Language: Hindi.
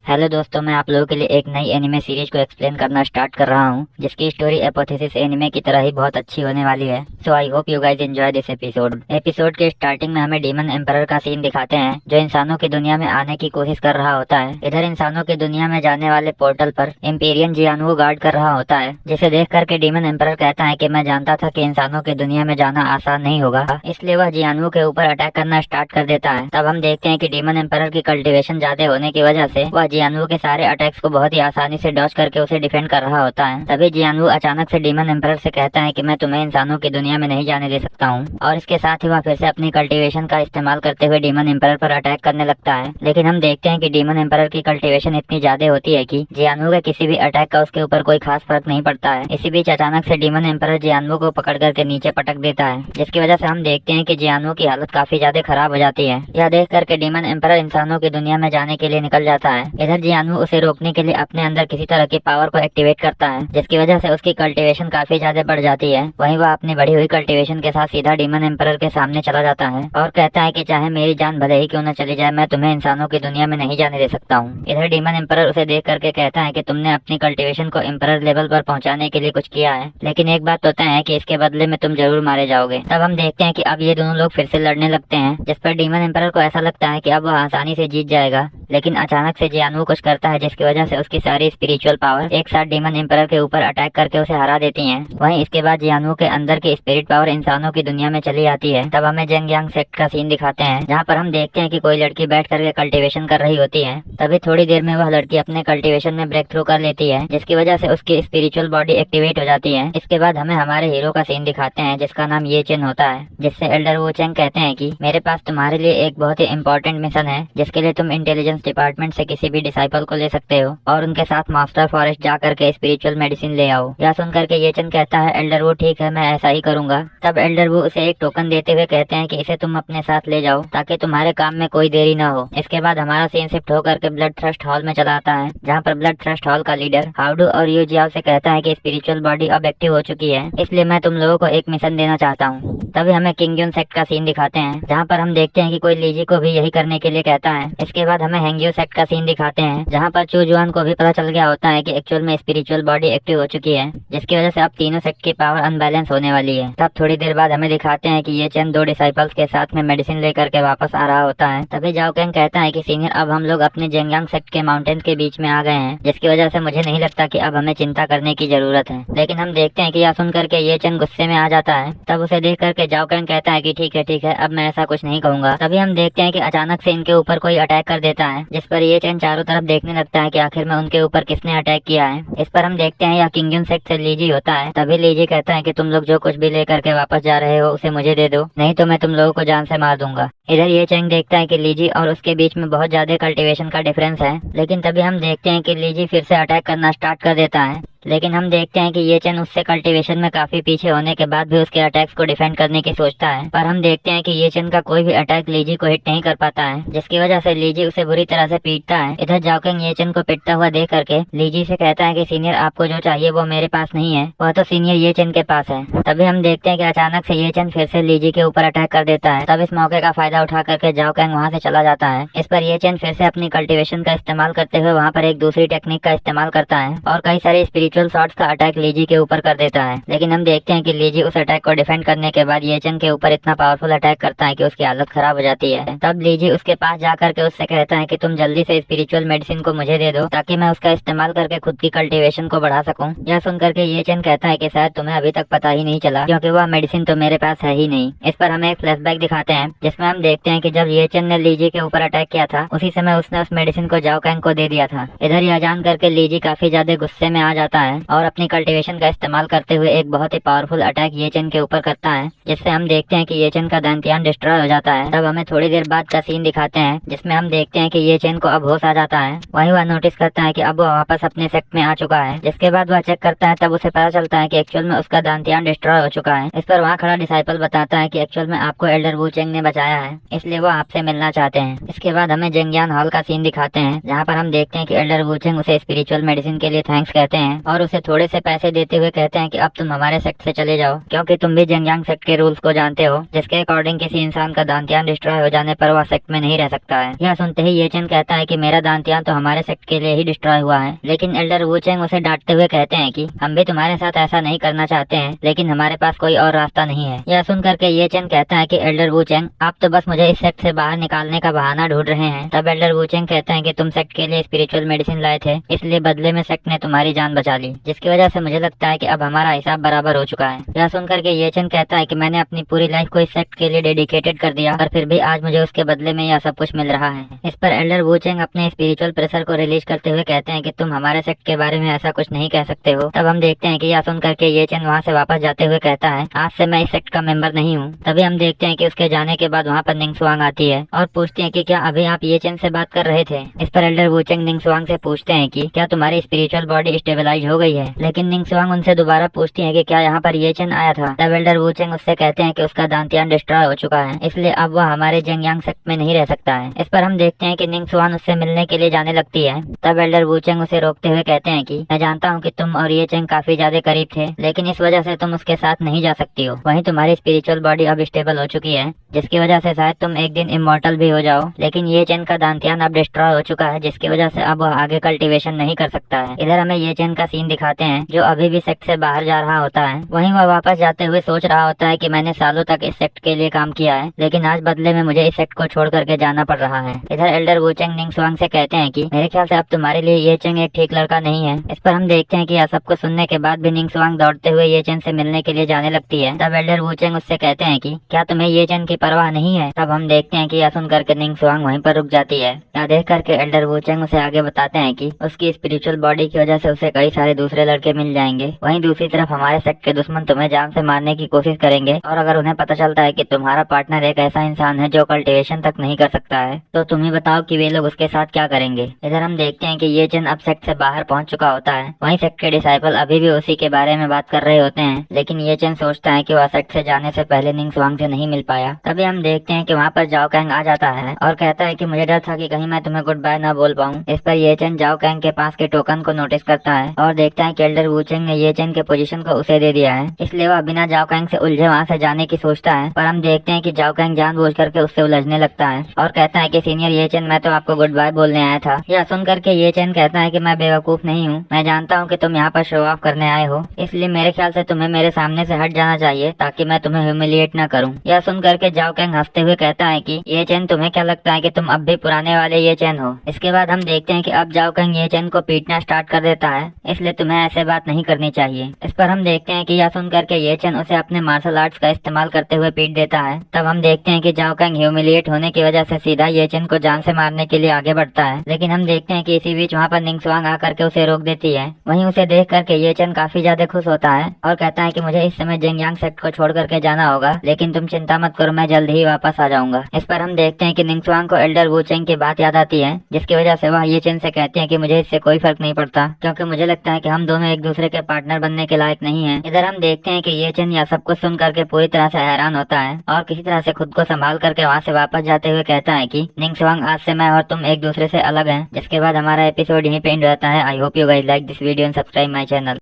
हेलो दोस्तों, मैं आप लोगों के लिए एक नई एनिमे सीरीज को एक्सप्लेन करना स्टार्ट कर रहा हूं, जिसकी स्टोरी एपोथेसिस एनिमे की तरह ही बहुत अच्छी होने वाली है। So I hope you guys enjoy this episode. Episode के स्टार्टिंग में हमें डीमन एम्परर का सीन दिखाते हैं, जो इंसानों की दुनिया में आने की कोशिश कर रहा होता है। इधर इंसानों की दुनिया में जाने वाले पोर्टल पर इम्पीरियन जियानुओ गार्ड कर रहा होता है, जिसे देख करके डीमन एम्परर कहता है कि मैं जानता था कि इंसानों की दुनिया में जाना आसान नहीं होगा, इसलिए वह जियानुओ के ऊपर अटैक करना स्टार्ट कर देता है। तब हम देखते हैं कि डीमन एम्परर की कल्टीवेशन ज्यादा होने की वजह से वह जियानुओ के सारे अटैक्स को बहुत ही आसानी से डॉज करके उसे डिफेंड कर रहा होता है। तभी जियानुओ अचानक से डीमन एम्परर से कहता है कि मैं तुम्हें इंसानों की दुनिया में नहीं जाने दे सकता हूँ, और इसके साथ ही वह फिर से अपनी कल्टीवेशन का इस्तेमाल करते हुए डीमन एम्परर पर अटैक करने लगता है। लेकिन हम देखते हैं कि डीमन एम्परर की कल्टीवेशन इतनी ज्यादा होती है कि जियानुओ के किसी भी अटैक का उसके ऊपर कोई खास फर्क नहीं पड़ता है। इसी बीच अचानक से डीमन एम्परर जियानुओ को पकड़ करके नीचे पटक देता है, जिसकी वजह से हम देखते हैं कि जियानुओ की हालत काफी ज्यादा खराब हो जाती है। यह देख करके डीमन एम्परर इंसानों की दुनिया में जाने के लिए निकल जाता है। इधर जियानुओ उसे रोकने के लिए अपने अंदर किसी तरह की पावर को एक्टिवेट करता है, जिसकी वजह से उसकी कल्टीवेशन काफी ज्यादा बढ़ जाती है। वहीं वह अपनी बढ़ी हुई कल्टीवेशन के साथ सीधा डीमन एम्परर के सामने चला जाता है और कहता है कि चाहे मेरी जान भले ही क्यों न चली जाए, मैं तुम्हें इंसानों की दुनिया में नहीं जाने दे सकता हूँ। इधर डीमन एम्परर उसे देख करके कहता है कि तुमने अपनी कल्टीवेशन को एम्परर लेवल पर पहुंचाने के लिए कुछ किया है, लेकिन एक बात तो तय है कि इसके बदले में तुम जरूर मारे जाओगे। तब हम देखते हैं कि अब ये दोनों लोग फिर से लड़ने लगते हैं, जिस पर डीमन एम्परर को ऐसा लगता है कि अब वह आसानी से जीत जाएगा। लेकिन अचानक से जियानुओ कुछ करता है, जिसकी वजह से उसकी सारी स्पिरिचुअल पावर एक साथ डीमन एम्परर के ऊपर अटैक करके उसे हरा देती हैं। वहीं इसके बाद जियानुओ के अंदर की स्पिरिट पावर इंसानों की दुनिया में चली आती है। तब हमें जेंगयांग सेक्ट का सीन दिखाते हैं, जहाँ पर हम देखते हैं कि कोई लड़की बैठ करके कल्टीवेशन कर रही होती है। तभी थोड़ी देर में वह लड़की अपने कल्टीवेशन में ब्रेक थ्रू कर लेती है, जिसकी वजह से उसकी स्पिरिचुअल बॉडी एक्टिवेट हो जाती है। इसके बाद हमें हमारे हीरो का सीन दिखाते हैं, जिसका नाम ये चेन होता है, जिससे एल्डर वो चेंग कहते हैं कि मेरे पास तुम्हारे लिए एक बहुत ही इंपॉर्टेंट मिशन है, जिसके लिए तुम इंटेलिजेंस डिपार्टमेंट से किसी भी डिसाइपल को ले सकते हो और उनके साथ मास्टर फॉरेस्ट जा करके स्पिरिचुअल मेडिसिन ले आओ। यह सुन करके ये चेन कहता है, एल्डर वो ठीक है, मैं ऐसा ही करूंगा। तब एल्डर वो उसे एक टोकन देते हुए कहते हैं कि इसे तुम अपने साथ ले जाओ, ताकि तुम्हारे काम में कोई देरी न हो। इसके बाद हमारा सीन शिफ्ट होकर के ब्लड थ्रस्ट हॉल में चला आता है, जहाँ पर ब्लड थ्रस्ट हॉल का लीडर हाउडू और यू जियाओ से कहता है कि स्पिरिचुअल बॉडी अब एक्टिव हो चुकी है, इसलिए मैं तुम लोगों को एक मिशन देना चाहता हूँ। तभी हमें किंगयुन सेक्ट का सीन दिखाते हैं, जहाँ पर हम देखते हैं कि कोई लीजी को भी यही करने के लिए कहता है। इसके बाद हमें हैंग्यू सेक्ट का सीन दिखाते हैं, जहाँ पर चू जुआन को भी पता चल गया होता है कि एक्चुअल में स्पिरिचुअल बॉडी एक्टिव हो चुकी है, जिसकी वजह से अब तीनों सेक्ट की पावर अनबैलेंस होने वाली है। तब थोड़ी देर बाद हमें दिखाते हैं कि ये चेन दो डिसाइपल्स के साथ में मेडिसिन लेकर के वापस आ रहा होता है। तभी जाओ कैंग कहता है कि सीनियर, अब हम लोग अपने जेंगयांग सेक्ट के माउंटेन के बीच में आ गए हैं, जिसकी वजह से मुझे नहीं लगता कि अब हमें चिंता करने की जरूरत है। लेकिन हम देखते हैं कि यह सुन करके ये चेन गुस्से में आ जाता है। तब उसे देख करके जाओ कैंग कहता है कि ठीक है, अब मैं ऐसा कुछ नहीं कहूंगा। तभी हम देखते हैं कि अचानक से इनके ऊपर कोई अटैक कर देता है, जिस पर ये चेन चारों तरफ देखने लगता है कि आखिर में उनके ऊपर किसने अटैक किया है। इस पर हम देखते हैं यह किंगयुन सेक्ट से लीजी होता है। तभी लीजी कहता है कि तुम लोग जो कुछ भी लेकर के वापस जा रहे हो उसे मुझे दे दो, नहीं तो मैं तुम लोगों को जान से मार दूंगा। इधर ये चेंग देखता है कि लीजी और उसके बीच में बहुत ज्यादा कल्टीवेशन का डिफरेंस है, लेकिन तभी हम देखते हैं कि लीजी फिर से अटैक करना स्टार्ट कर देता है। लेकिन हम देखते हैं कि ये चेन उससे कल्टीवेशन में काफी पीछे होने के बाद भी उसके अटैक्स को डिफेंड करने की सोचता है, पर हम देखते हैं कि ये चेन का कोई भी अटैक लीजी को हिट नहीं कर पाता है, जिसकी वजह से लीजी उसे बुरी तरह से पीटता है। इधर जाओकिंग ये चेन को पिटता हुआ देख करके लीजी से कहता है कि सीनियर, आपको जो चाहिए वो मेरे पास नहीं है, वह तो सीनियर ये चेन के पास है। तभी हम देखते हैं कि अचानक से ये चेन फिर से लीजी के ऊपर अटैक कर देता है। तब इस मौके का फायदा उठा करके जाओकिंग वहाँ से चला जाता है। इस पर ये चेन फिर से अपनी कल्टीवेशन का इस्तेमाल करते हुए वहाँ पर एक दूसरी टेक्निक का इस्तेमाल करता है और कई सारे स्पिरिचुअल शॉट्स का अटैक लीजी के ऊपर कर देता है। लेकिन हम देखते हैं कि लीजी उस अटैक को डिफेंड करने के बाद ये चेन के ऊपर इतना पावरफुल अटैक करता है कि उसकी हालत खराब हो जाती है। तब लीजी उसके पास जाकर के उससे कहता है कि तुम जल्दी से स्पिरिचुअल मेडिसिन को मुझे दे दो, ताकि मैं उसका इस्तेमाल करके खुद की कल्टीवेशन को बढ़ा सकूं। यह सुन करके ये चेन कहता है कि शायद तुम्हें अभी तक पता ही नहीं चला, क्योंकि वह मेडिसिन तो मेरे पास है ही नहीं। इस पर हमें एक फ्लैशबैक दिखाते हैं, जिसमें हम देखते हैं कि जब ये चेन ने लीजी के ऊपर अटैक किया था, उसी समय उसने उस मेडिसिन को जाओ कैंग को दे दिया था। इधर यह जान करके लीजी काफी ज्यादा गुस्से में आ जाता है और अपनी कल्टीवेशन का इस्तेमाल करते हुए एक बहुत ही पावरफुल अटैक ये चेन के ऊपर करता है, जिससे हम देखते हैं कि ये चेन का दांतियान डिस्ट्रॉय हो जाता है। तब हमें थोड़ी देर बाद का सीन दिखाते हैं, जिसमें हम देखते हैं कि ये चेन को अब होश आ जाता है। वहीं वह नोटिस करता है कि अब वह वापस अपने सेक्ट में आ चुका है। जिसके बाद वह चेक करता है, तब उसे पता चलता है कि एक्चुअल में उसका दांतियान डिस्ट्रॉय हो चुका है। इस पर वहाँ खड़ा डिसाइपल बताता है कि एक्चुअल में आपको एल्डर वू चेंग ने बचाया है, इसलिए वो आपसे मिलना चाहते हैं। इसके बाद हमें जेंगयान हॉल का सीन दिखाते हैं, जहाँ पर हम देखते हैं कि एल्डर वू चेंग उसे स्पिरिचुअल मेडिसिन के लिए थैंक्स कहते हैं और उसे थोड़े से पैसे देते हुए कहते हैं कि अब तुम हमारे सेक्ट से चले जाओ, क्योंकि तुम भी जिंगयांग सेक्ट के रूल्स को जानते हो, जिसके अकॉर्डिंग किसी इंसान का दांतियान डिस्ट्रॉय हो जाने पर वह सेक्ट में नहीं रह सकता है। यह सुनते ही ये चेन कहता है कि मेरा दांतियान तो हमारे सेक्ट के लिए ही डिस्ट्रॉय हुआ है। लेकिन एल्डर वुचेंग उसे डांटते हुए कहते हैं कि हम भी तुम्हारे साथ ऐसा नहीं करना चाहते हैं, लेकिन हमारे पास कोई और रास्ता नहीं है। यह सुन करके ये चेन कहता है कि एल्डर वुचेंग, आप तो बस मुझे इस सेक्ट से बाहर निकालने का बहाना ढूंढ रहे हैं। तब एल्डर वुचेंग कहते हैं कि तुम सेक्ट के लिए स्पिरिचुअल मेडिसिन लाए थे, इसलिए बदले में सेक्ट ने तुम्हारी जान बचा ली, जिसकी वजह से मुझे लगता है कि अब हमारा हिसाब बराबर हो चुका है। यह सुनकर के ये चेन कहता है कि मैंने अपनी पूरी लाइफ को इस सेक्ट के लिए डेडिकेटेड कर दिया, और फिर भी आज मुझे उसके बदले में यह सब कुछ मिल रहा है। इस पर एल्डर वुचेंग अपने स्पिरिचुअल प्रेशर को रिलीज करते हुए कहते हैं कि तुम हमारे सेक्ट के बारे में ऐसा कुछ नहीं कह सकते हो। तब हम देखते हैं कि यह सुन करके ये चेन वहाँ से वापस जाते हुए कहता है, आज से मैं इस सेक्ट का मेंबर नहीं हूँ। तभी हम देखते हैं कि उसके जाने के बाद वहाँ पर निंगसुआंग आती है और पूछती है कि क्या अभी आप ये चेन से बात कर रहे थे। इस पर एल्डर वुचेंग निंगसुआंग से पूछते हैं कि क्या तुम्हारी स्पिरिचुअल बॉडी स्टेबलाइज हो गई है। लेकिन निंगसुआंग उनसे दोबारा पूछती है कि क्या यहाँ पर ये चेन आया था। तब एल्डर वुचेंग उससे कहते हैं कि उसका दांतियान डिस्ट्रॉय हो चुका है, इसलिए अब वह हमारे जिंगयांग सेक्ट में नहीं रह सकता है। इस पर हम देखते हैं कि निंगसुआन उससे मिलने के लिए जाने लगती है। तब एल्डर वुचेंग उसे रोकते हुए कहते हैं कि मैं जानता हूँ कि तुम और ये चेंग काफी ज्यादा करीब थे, लेकिन इस वजह से तुम उसके साथ नहीं जा सकती हो। वहीं तुम्हारी स्पिरिचुअल बॉडी अब स्टेबल हो चुकी है, जिसकी वजह से शायद तुम एक दिन इमॉर्टल भी हो जाओ। लेकिन ये चेन का दांतियान अब डिस्ट्रॉय हो चुका है, जिसकी वजह से अब वह आगे कल्टीवेशन नहीं कर सकता है। इधर हमें ये चेन का सीन दिखाते हैं, जो अभी भी सेक्ट से बाहर जा रहा होता है। वहीं वह वापस जाते हुए सोच रहा होता है कि मैंने सालों तक इस सेक्ट के लिए काम किया है, लेकिन आज बदले में मुझे इस सेक्ट को छोड़ करके जाना पड़ रहा है। इधर एल्डर वुचेंग निंगसुआंग से कहते हैं कि मेरे ख्याल से अब तुम्हारे लिए ये चेंग एक ठीक लड़का नहीं है। इस पर हम देखते हैं कि यह सब कुछ सुनने के बाद भी निंगसुआंग दौड़ते हुए ये चेन से मिलने के लिए जाने लगती है। तब एल्डर वुचेंग उससे कहते हैं कि क्या तुम्हें ये चेन की परवाह नहीं है। तब हम देखते हैं कि यह सुन करके निंगसुआंग वहीं पर रुक जाती है। यह देख करके एल्डर वुचेंग उसे आगे बताते हैं कि उसकी स्पिरिचुअल बॉडी की वजह से उसे कई सारे दूसरे लड़के मिल जाएंगे। वहीं दूसरी तरफ हमारे सेक्ट के दुश्मन तुम्हें जान से मारने की कोशिश करेंगे, और अगर उन्हें पता चलता है कि तुम्हारा पार्टनर एक ऐसा इंसान है जो कल्टीवेशन तक नहीं कर सकता है, तो तुम ही बताओ कि वे लोग उसके साथ क्या करेंगे। इधर हम देखते हैं कि ये चेन अब सेक्ट से बाहर पहुंच चुका होता है। वहीं सेक्ट के डिसाइपल अभी भी उसी के बारे में बात कर रहे होते हैं, लेकिन ये चेन सोचता है कि वह सेक्ट से जाने से पहले निंगसुआंग से नहीं मिल पाया। तभी हम देखते हैं कि वहाँ पर जाओ कैंग आ जाता है और कहता है कि मुझे डर था कि कहीं मैं तुम्हें गुड बाय ना बोल पाऊँ। इस पर ये चेन जाओ कैंग के पास के टोकन को नोटिस करता है और देखता है कि एल्डर वुचेंग ने ये चेन के पोजीशन को उसे दे दिया है, इसलिए वह बिना जाओ कैंग से उलझे वहाँ से जाने की सोचता है। पर हम देखते हैं कि जाओ कैंग जानबूझ करके उससे उलझने लगता है और कहता है कि सीनियर ये चेन, मैं तो आपको गुड बाय बोलने आया था। यह सुन करके ये चेन कहता है कि मैं बेवकूफ नहीं हूँ, मैं जानता हूँ कि तुम यहाँ पर शो ऑफ करने आए हो, इसलिए मेरे ख्याल से तुम्हें मेरे सामने से हट जाना चाहिए ताकि मैं तुम्हें ह्यूमिलिएट न करूँ। यह सुन करके जाओ कैंग हंसते हुए कहता है कि ये चेन, तुम्हें क्या लगता है कि तुम अब भी पुराने वाले ये चेन हो। इसके बाद हम देखते हैं कि अब जाओ कैंग ये चेन को पीटना स्टार्ट कर देता है, इसलिए तुम्हें ऐसे बात नहीं करनी चाहिए। इस पर हम देखते हैं कि यह सुन करके ये चेन उसे अपने मार्शल आर्ट्स का इस्तेमाल करते हुए पीट देता है। तब हम देखते हैं कि जाओ कैंग ह्यूमिलिएट होने की वजह से सीधा ये चेन को जान से मारने के लिए आगे बढ़ता है, लेकिन हम देखते हैं कि इसी बीच वहाँ पर निंगसुआंग आकर के उसे रोक देती है। वहीं उसे देख करके ये चेन काफी ज्यादा खुश होता है और कहता है कि मुझे इस समय जिंगयांग सेक्ट को छोड़ करके जाना होगा, लेकिन तुम चिंता मत करो, मैं जल्द ही वापस आ जाऊंगा। इस पर हम देखते हैं कि निंगसुआंग को एल्डर वुचेंग की बात याद आती है, जिसकी वजह से वह ये चेन से कहती है कि मुझे इससे कोई फर्क नहीं पड़ता, क्योंकि मुझे लगता है कि हम दोनों एक दूसरे के पार्टनर बनने के लायक नहीं है। इधर हम देखते हैं कि ये चेन यह सब कुछ सुन करके पूरी तरह से हैरान होता है और किसी तरह से खुद को संभाल करके वहाँ से वापस जाते हुए कहता है कि निंगसुआंग, आज से मैं और तुम एक दूसरे से अलग हैं। जिसके बाद हमारा एपिसोड यहीं पे एंड रहता है। आई hope you guys like this video and subscribe my channel.